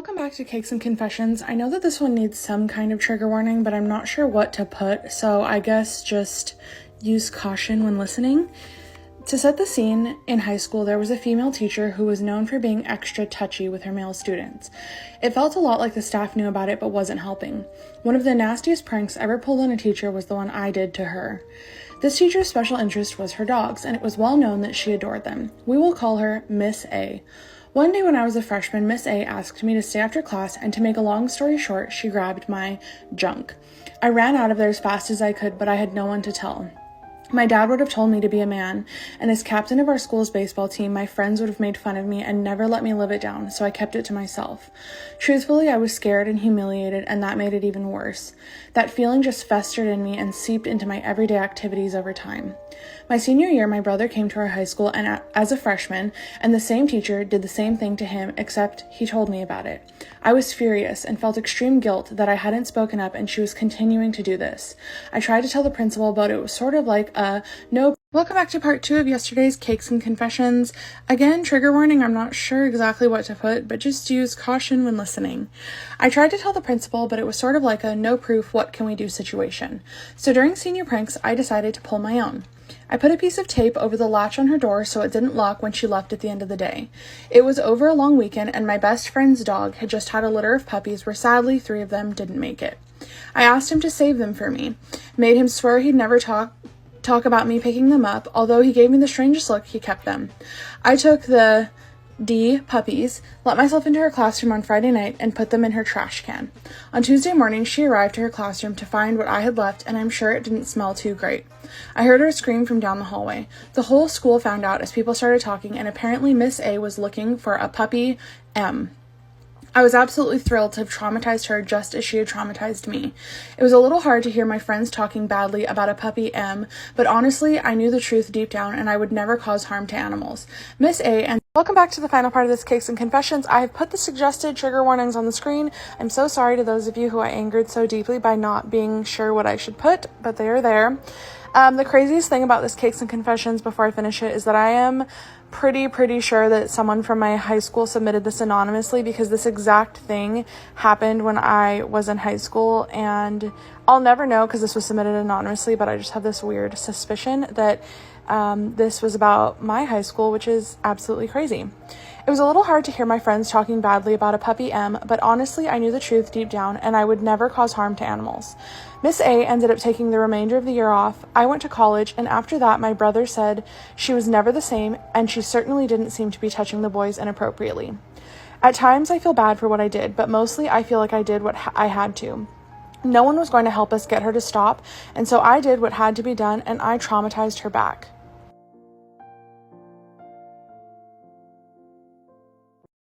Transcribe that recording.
Welcome back to Cakes and Confessions. I know that this one needs some kind of trigger warning, but I'm not sure what to put, so I guess just use caution when listening. To set the scene, in high school there was a female teacher who was known for being extra touchy with her male students. It felt a lot like the staff knew about it but wasn't helping. One of the nastiest pranks ever pulled on a teacher was the one I did to her. This teacher's special interest was her dogs, and it was well known that she adored them. We will call her Miss A. One day when I was a freshman, Miss A asked me to stay after class, and to make a long story short, she grabbed my junk. I ran out of there as fast as I could, but I had no one to tell. My dad would have told me to be a man, and as captain of our school's baseball team, my friends would have made fun of me and never let me live it down, so I kept it to myself. Truthfully, I was scared and humiliated, and that made it even worse. That feeling just festered in me and seeped into my everyday activities over time. My senior year, my brother came to our high school and as a freshman, and the same teacher did the same thing to him, except he told me about it. I was furious and felt extreme guilt that I hadn't spoken up and she was continuing to do this. I tried to tell the principal, but it was sort of like no. Welcome back to part 2 of yesterday's Cakes and Confessions. Again, trigger warning, I'm not sure exactly what to put, but just use caution when listening. I tried to tell the principal, but it was sort of like a no proof, what can we do situation. So during senior pranks, I decided to pull my own. I put a piece of tape over the latch on her door so it didn't lock when she left at the end of the day. It was over a long weekend, and my best friend's dog had just had a litter of puppies where sadly 3 of them didn't make it. I asked him to save them for me, made him swear he'd never talk about me picking them up. Although he gave me the strangest look, he kept them. I took the puppies, let myself into her classroom on Friday night, and put them in her trash can. On Tuesday morning, she arrived to her classroom to find what I had left, and I'm sure it didn't smell too great. I heard her scream from down the hallway. The whole school found out as people started talking, and apparently Miss A was looking for a puppy M. I was absolutely thrilled to have traumatized her just as she had traumatized me. It was a little hard to hear my friends talking badly about a puppy M, but honestly, I knew the truth deep down and I would never cause harm to animals. Miss A and welcome back to the final part of this Cakes and Confessions. I have put the suggested trigger warnings on the screen. I'm so sorry to those of you who I angered so deeply by not being sure what I should put, but they are there. The craziest thing about this Cakes and Confessions before I finish it is that I am pretty sure that someone from my high school submitted this anonymously, because this exact thing happened when I was in high school, and I'll never know because this was submitted anonymously, but I just have this weird suspicion that this was about my high school, which is absolutely crazy. It was a little hard to hear my friends talking badly about a puppy M, but honestly, I knew the truth deep down, and I would never cause harm to animals. Miss A ended up taking the remainder of the year off. I went to college, and after that, my brother said she was never the same, and she certainly didn't seem to be touching the boys inappropriately. At times, I feel bad for what I did, but mostly I feel like I did what I had to. No one was going to help us get her to stop, and so I did what had to be done, and I traumatized her back.